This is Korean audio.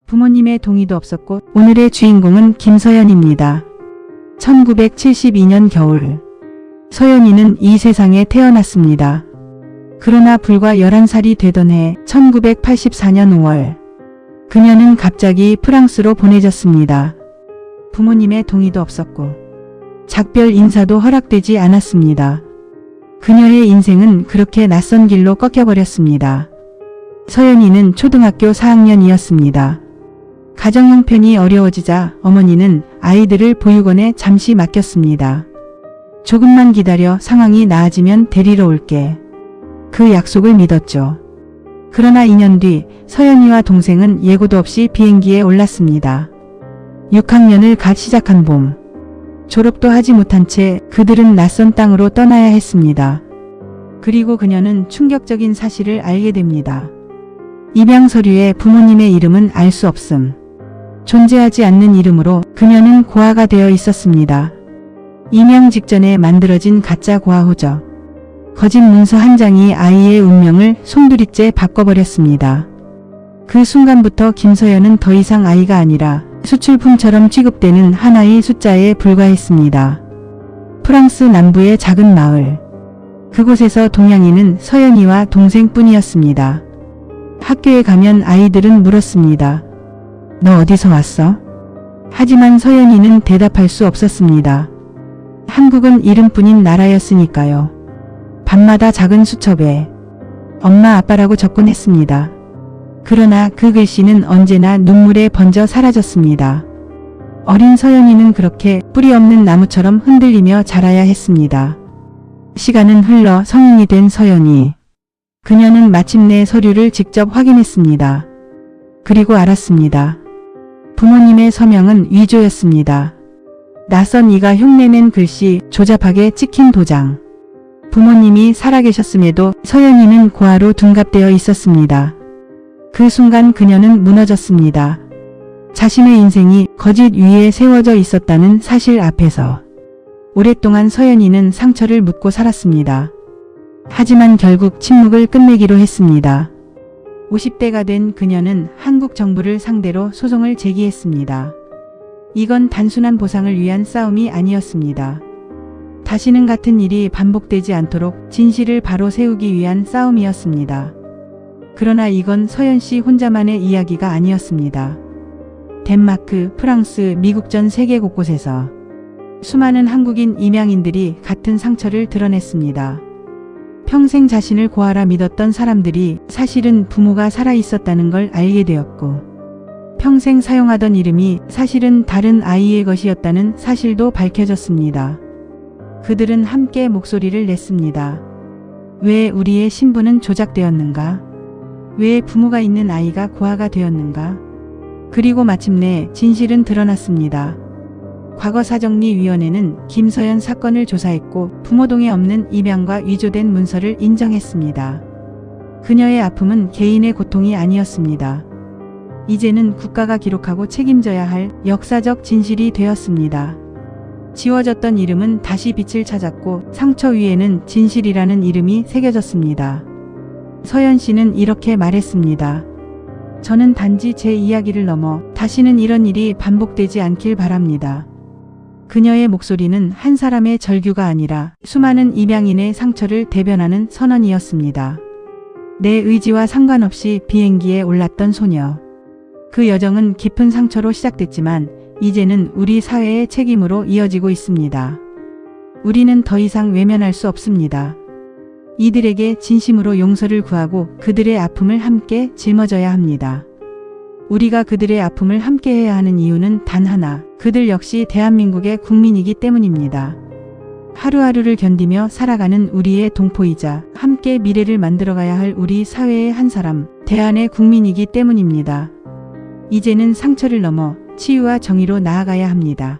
부모님의 동의도 없었고 오늘의 주인공은 김서연입니다. 1972년 겨울 서연이는 이 세상에 태어났습니다. 그러나 불과 11살이 되던 해 1984년 5월 그녀는 갑자기 프랑스로 보내졌습니다. 부모님의 동의도 없었고 작별 인사도 허락되지 않았습니다. 그녀의 인생은 그렇게 낯선 길로 꺾여버렸습니다. 서연이는 초등학교 4학년이었습니다. 가정 형편이 어려워지자 어머니는 아이들을 보육원에 잠시 맡겼습니다. 조금만 기다려 상황이 나아지면 데리러 올게. 그 약속을 믿었죠. 그러나 2년 뒤 서연이와 동생은 예고도 없이 비행기에 올랐습니다. 6학년을 갓 시작한 봄. 졸업도 하지 못한 채 그들은 낯선 땅으로 떠나야 했습니다. 그리고 그녀는 충격적인 사실을 알게 됩니다. 입양 서류에 부모님의 이름은 알 수 없음. 존재하지 않는 이름으로 그녀는 고아가 되어 있었습니다. 임양 직전에 만들어진 가짜 고아 호적. 거짓 문서 한 장이 아이의 운명을 송두리째 바꿔버렸습니다. 그 순간부터 김서연은 더 이상 아이가 아니라 수출품처럼 취급되는 하나의 숫자에 불과했습니다. 프랑스 남부의 작은 마을. 그곳에서 동양인은 서연이와 동생뿐이었습니다. 학교에 가면 아이들은 물었습니다. 너 어디서 왔어? 하지만 서연이는 대답할 수 없었습니다. 한국은 이름뿐인 나라였으니까요. 밤마다 작은 수첩에 엄마 아빠라고 적곤 했습니다. 그러나 그 글씨는 언제나 눈물에 번져 사라졌습니다. 어린 서연이는 그렇게 뿌리 없는 나무처럼 흔들리며 자라야 했습니다. 시간은 흘러 성인이 된 서연이. 그녀는 마침내 서류를 직접 확인했습니다. 그리고 알았습니다. 부모님의 서명은 위조였습니다. 낯선 이가 흉내낸 글씨, 조잡하게 찍힌 도장. 부모님이 살아계셨음에도 서연이는 고아로 둔갑되어 있었습니다. 그 순간 그녀는 무너졌습니다. 자신의 인생이 거짓 위에 세워져 있었다는 사실 앞에서. 오랫동안 서연이는 상처를 묻고 살았습니다. 하지만 결국 침묵을 끝내기로 했습니다. 50대가 된 그녀는 한국 정부를 상대로 소송을 제기했습니다. 이건 단순한 보상을 위한 싸움이 아니었습니다. 다시는 같은 일이 반복되지 않도록 진실을 바로 세우기 위한 싸움이었습니다. 그러나 이건 서연 씨 혼자만의 이야기가 아니었습니다. 덴마크, 프랑스, 미국 전 세계 곳곳에서 수많은 한국인 임양인들이 같은 상처를 드러냈습니다. 평생 자신을 고아라 믿었던 사람들이 사실은 부모가 살아있었다는 걸 알게 되었고, 평생 사용하던 이름이 사실은 다른 아이의 것이었다는 사실도 밝혀졌습니다. 그들은 함께 목소리를 냈습니다. 왜 우리의 신분은 조작되었는가? 왜 부모가 있는 아이가 고아가 되었는가? 그리고 마침내 진실은 드러났습니다. 과거사정리위원회는 김서연 사건을 조사했고 부모 동의 없는 입양과 위조된 문서를 인정했습니다. 그녀의 아픔은 개인의 고통이 아니었습니다. 이제는 국가가 기록하고 책임져야 할 역사적 진실이 되었습니다. 지워졌던 이름은 다시 빛을 찾았고 상처 위에는 진실이라는 이름이 새겨졌습니다. 서연 씨는 이렇게 말했습니다. 저는 단지 제 이야기를 넘어 다시는 이런 일이 반복되지 않길 바랍니다. 그녀의 목소리는 한 사람의 절규가 아니라 수많은 입양인의 상처를 대변하는 선언이었습니다. 내 의지와 상관없이 비행기에 올랐던 소녀. 그 여정은 깊은 상처로 시작됐지만 이제는 우리 사회의 책임으로 이어지고 있습니다. 우리는 더 이상 외면할 수 없습니다. 이들에게 진심으로 용서를 구하고 그들의 아픔을 함께 짊어져야 합니다. 우리가 그들의 아픔을 함께해야 하는 이유는 단 하나, 그들 역시 대한민국의 국민이기 때문입니다. 하루하루를 견디며 살아가는 우리의 동포이자 함께 미래를 만들어가야 할 우리 사회의 한 사람, 대한의 국민이기 때문입니다. 이제는 상처를 넘어 치유와 정의로 나아가야 합니다.